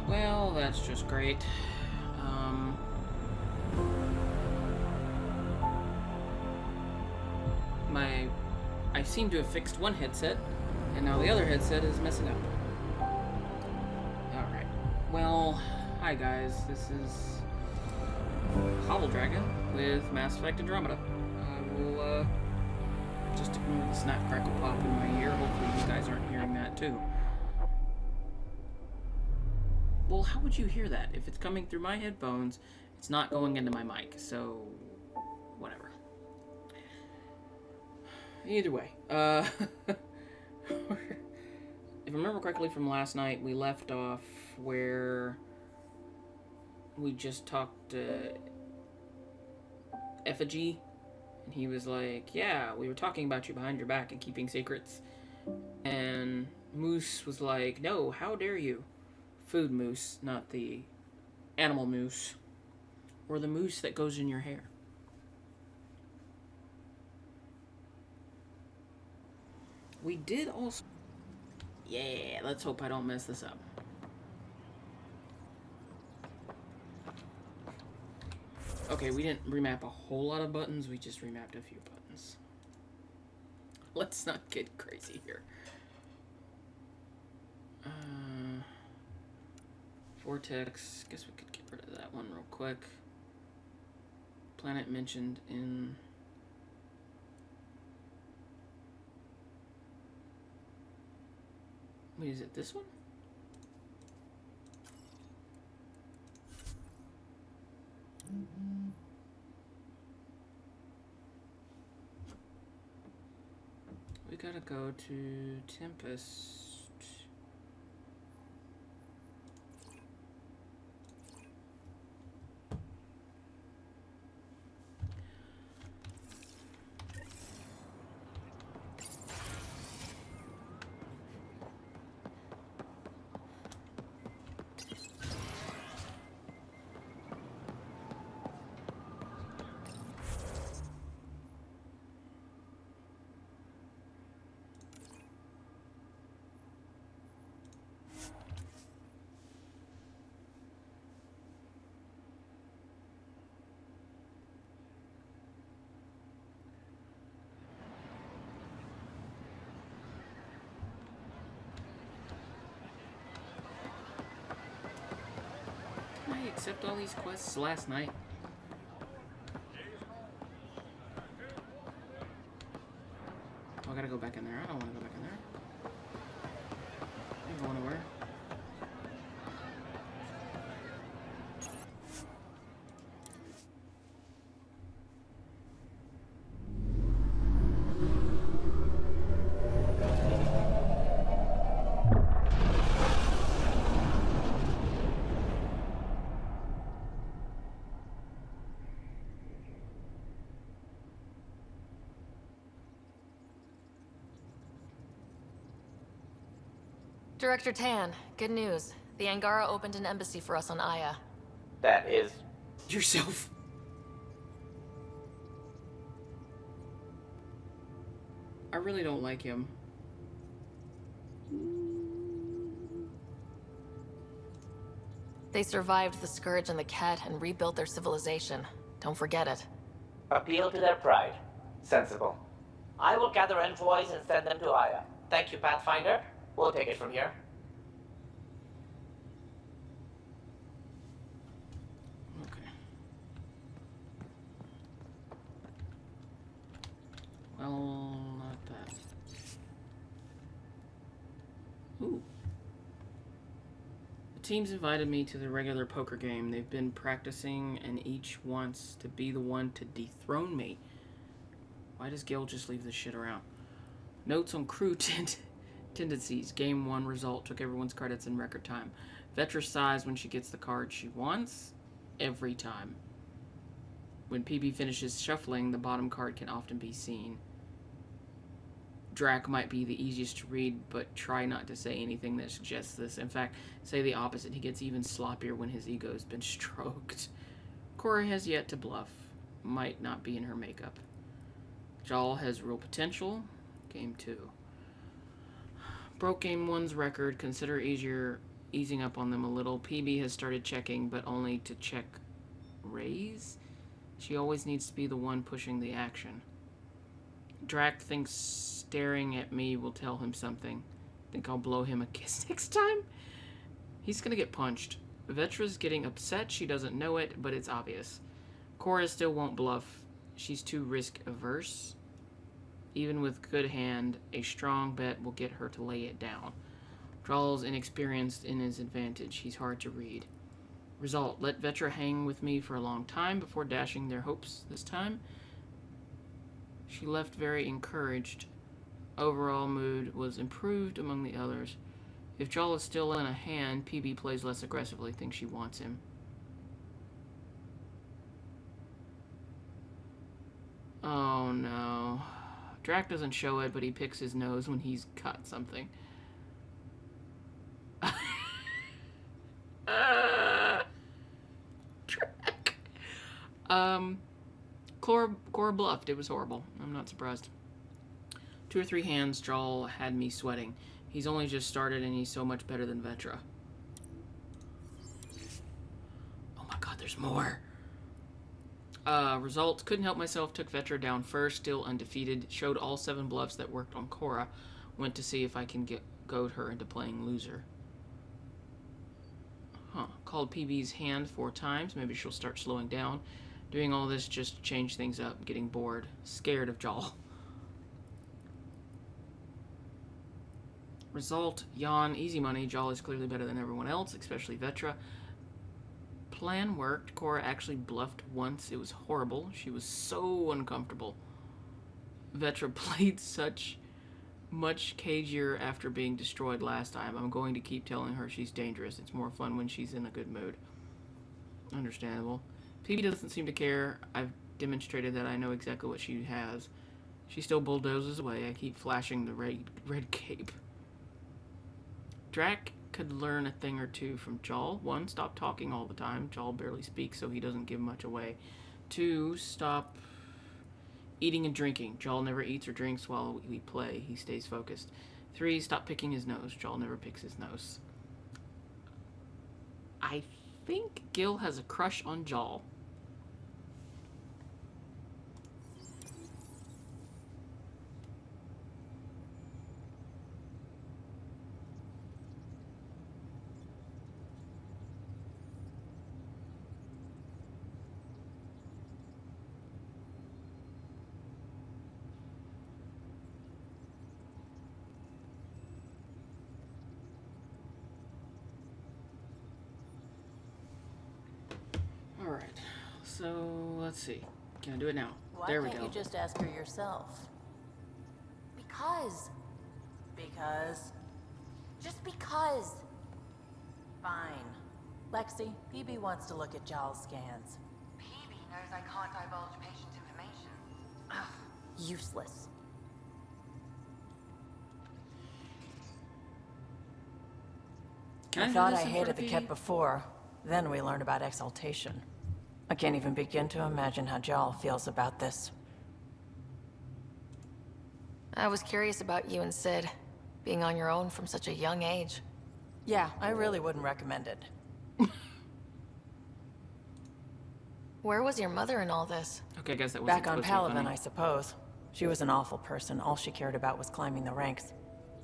Well, that's just great. Um, I seem to have fixed one headset, and now the other headset is messing up. Alright. Well, hi guys, this is Hobble Dragon with Mass Effect Andromeda. I will, just ignore the snap crackle pop in my ear. Hopefully you guys aren't hearing that too. Well, how would you hear that? If it's coming through my headphones, it's not going into my mic, so whatever. Either way, if I remember correctly from last night, we left off where we just talked to Effigy, and he was like, yeah, we were talking about you behind your back and keeping secrets. And Moose was like, no, how dare you? Food moose, not the animal moose. Or the moose that goes in your hair. We did also... Yeah, let's hope I don't mess this up. Okay, we didn't remap a whole lot of buttons, we just remapped a few buttons. Let's not get crazy here. Vortex, guess we could get rid of that one real quick. Planet mentioned in... Wait, is it this one? We gotta go to Tempest. I accept all these quests last night. Oh, I gotta go back in there. I don't want to go back in there. I'm going nowhere. Director Tan, good news. The Angara opened an embassy for us on Aya. That is... Yourself. I really don't like him. They survived the Scourge and the Cat and rebuilt their civilization. Don't forget it. appeal to their pride. Sensible. I will gather envoys and send them to Aya. Thank you, Pathfinder. We'll take it from here. Okay. Well, not that. Ooh. The team's invited me to the regular poker game. They've been practicing, and each wants to be the one to dethrone me. Why does Gil just leave this shit around? Notes on crew tendencies. Game 1 result took everyone's credits in record time. Vetra sighs when she gets the card she wants every time. When PB finishes shuffling, the bottom card can often be seen. Drac might be the easiest to read, but try not to say anything that suggests this. In fact, say the opposite. He gets even sloppier when his ego's been stroked. Cora has yet to bluff. Might not be in her makeup. Jal has real potential. Game 2. Broke Game 1's record. Consider easing up on them a little. PB has started checking, but only to check Raise? She always needs to be the one pushing the action. Drac thinks staring at me will tell him something. Think I'll blow him a kiss next time? He's gonna get punched. Vetra's getting upset. She doesn't know it, but it's obvious. Cora still won't bluff. She's too risk-averse. Even with good hand, a strong bet will get her to lay it down. Drawl's inexperienced in his advantage. He's hard to read. Result, let Vetra hang with me for a long time before dashing their hopes this time. She left very encouraged. Overall mood was improved among the others. If Drawl is still in a hand, PB plays less aggressively, thinks she wants him. Oh no. Drac doesn't show it, but he picks his nose when he's caught something. Drac. Cora bluffed. It was horrible. I'm not surprised. 2 or 3 hands, Drawl had me sweating. He's only just started and he's so much better than Vetra. Oh my god, there's more. Results, couldn't help myself, took Vetra down first, still undefeated, showed all 7 bluffs that worked on Cora, went to see if I can goad her into playing loser. Called PB's hand 4 times, maybe she'll start slowing down. Doing all this just to change things up, getting bored, scared of Drawl. Result, yawn, easy money, Drawl is clearly better than everyone else, especially Vetra. Plan worked. Cora actually bluffed once. It was horrible. She was so uncomfortable. Vetra played much cagier after being destroyed last time. I'm going to keep telling her she's dangerous. It's more fun when she's in a good mood. Understandable. PB doesn't seem to care. I've demonstrated that I know exactly what she has. She still bulldozes away. I keep flashing the red cape. Drac could learn a thing or two from Drawl. 1, stop talking all the time. Drawl barely speaks, so he doesn't give much away. 2, stop eating and drinking. Drawl never eats or drinks while we play. He stays focused. 3, stop picking his nose. Drawl never picks his nose. I think Gil has a crush on Drawl. Alright, so let's see. Can I do it now? There we go. Why can't you just ask her yourself? Because. Just because. Fine. Lexi, PB wants to look at Jawl's scans. PB knows I can't divulge patient information. Ugh, useless. I thought I hated the Ket before. Then we learned about exaltation. I can't even begin to imagine how Jawl feels about this. I was curious about you and Sid, being on your own from such a young age. Yeah, I really wouldn't recommend it. Where was your mother in all this? Okay, I guess that was Back on Palaven, I suppose. She was an awful person. All she cared about was climbing the ranks.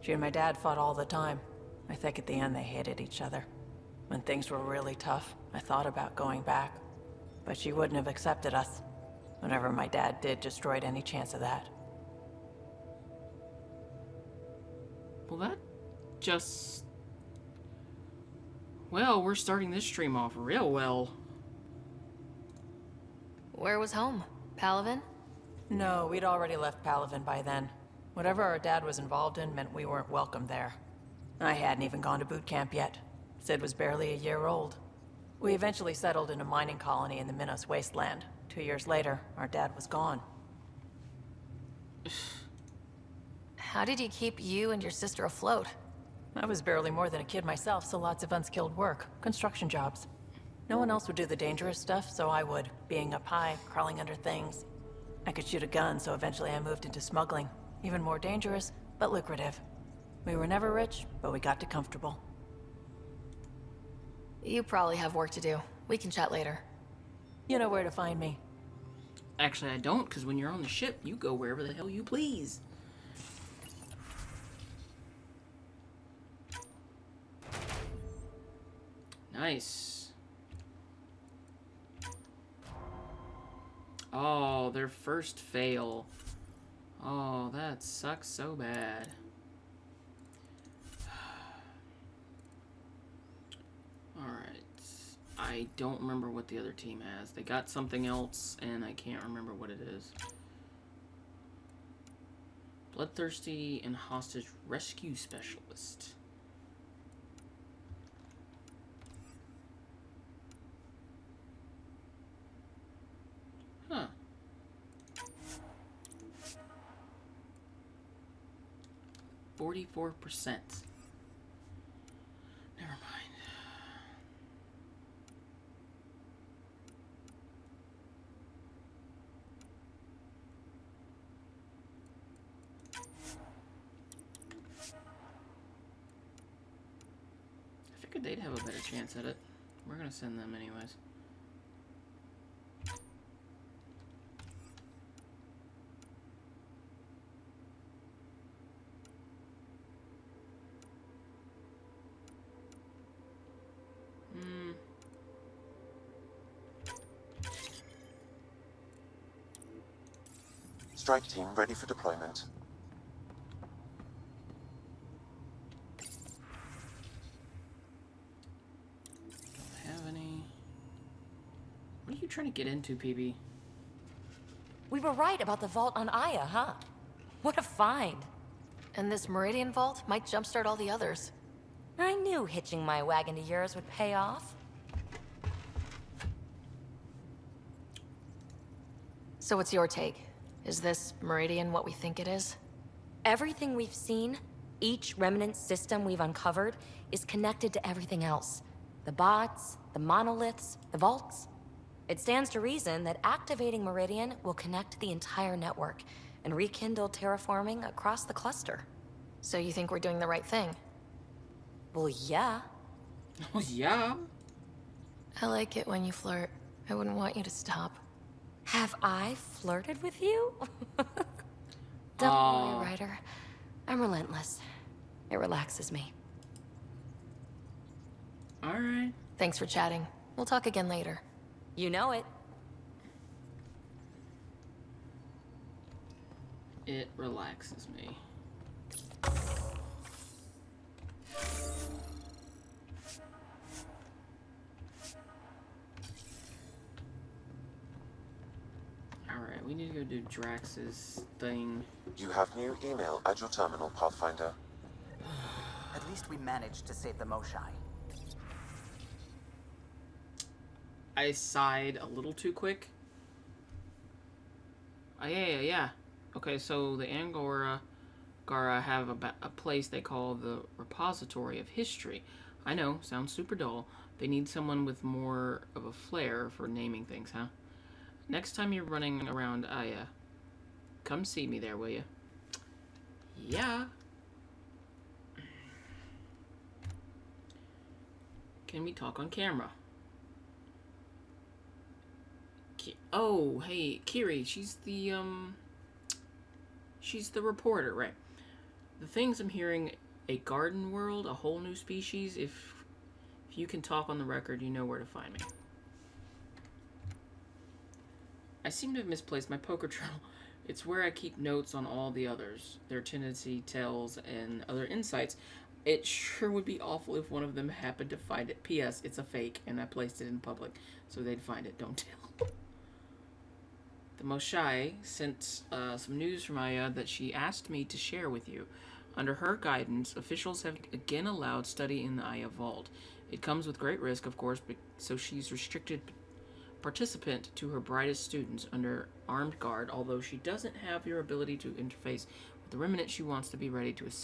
She and my dad fought all the time. I think at the end they hated each other. When things were really tough, I thought about going back. But she wouldn't have accepted us. Whatever my dad did destroyed any chance of that. Well, that just... Well, we're starting this stream off real well. Where was home? Palaven? No, we'd already left Palaven by then. Whatever our dad was involved in meant we weren't welcome there. I hadn't even gone to boot camp yet. Sid was barely a year old. We eventually settled in a mining colony in the Minos wasteland. 2 years later, our dad was gone. How did he keep you and your sister afloat? I was barely more than a kid myself, so lots of unskilled work. Construction jobs. No one else would do the dangerous stuff, so I would. Being up high, crawling under things. I could shoot a gun, so eventually I moved into smuggling. Even more dangerous, but lucrative. We were never rich, but we got to comfortable. You probably have work to do. We can chat later. You know where to find me. Actually, I don't, because when you're on the ship, you go wherever the hell you please. Nice. Oh, their first fail. Oh, that sucks so bad. Alright. I don't remember what the other team has. They got something else, and I can't remember what it is. Bloodthirsty and hostage rescue specialist. Huh. %44%. Never mind. I figured they'd have a better chance at it. We're gonna send them anyways. Strike team ready for deployment. Don't have any. What are you trying to get into, PB? We were right about the vault on Aya, huh? What a find. And this Meridian Vault might jumpstart all the others. I knew hitching my wagon to yours would pay off. So what's your take? Is this Meridian what we think it is? Everything we've seen, each remnant system we've uncovered, is connected to everything else. The bots, the monoliths, the vaults. It stands to reason that activating Meridian will connect the entire network and rekindle terraforming across the cluster. So you think we're doing the right thing? Well, yeah. Oh, yeah. I like it when you flirt. I wouldn't want you to stop. Have I flirted with you? Don't Aw. worry, Ryder. I'm relentless. It relaxes me. Alright. Thanks for chatting. We'll talk again later. You know it. It relaxes me. Alright, we need to go do Drax's thing. You have new email at your terminal, Pathfinder. At least we managed to save the Moshai. I sighed a little too quick. Oh, yeah. Okay, so the Angora have a place they call the Repository of History. I know, sounds super dull. They need someone with more of a flair for naming things, huh? Next time you're running around Aya, come see me there, will you? Yeah. Can we talk on camera? Oh, hey, Kiri, she's the reporter, right? The things I'm hearing, a garden world, a whole new species. If you can talk on the record, you know where to find me. I seem to have misplaced my poker journal. It's where I keep notes on all the others, their tendency, tells, and other insights. It sure would be awful if one of them happened to find it. P.S. It's a fake, and I placed it in public, so they'd find it. Don't tell. The Moshai sent some news from Aya that she asked me to share with you. Under her guidance, officials have again allowed study in the Aya Vault. It comes with great risk, of course, so she's restricted participant to her brightest students under armed guard, although she doesn't have your ability to interface with the remnant. She wants to be ready to assist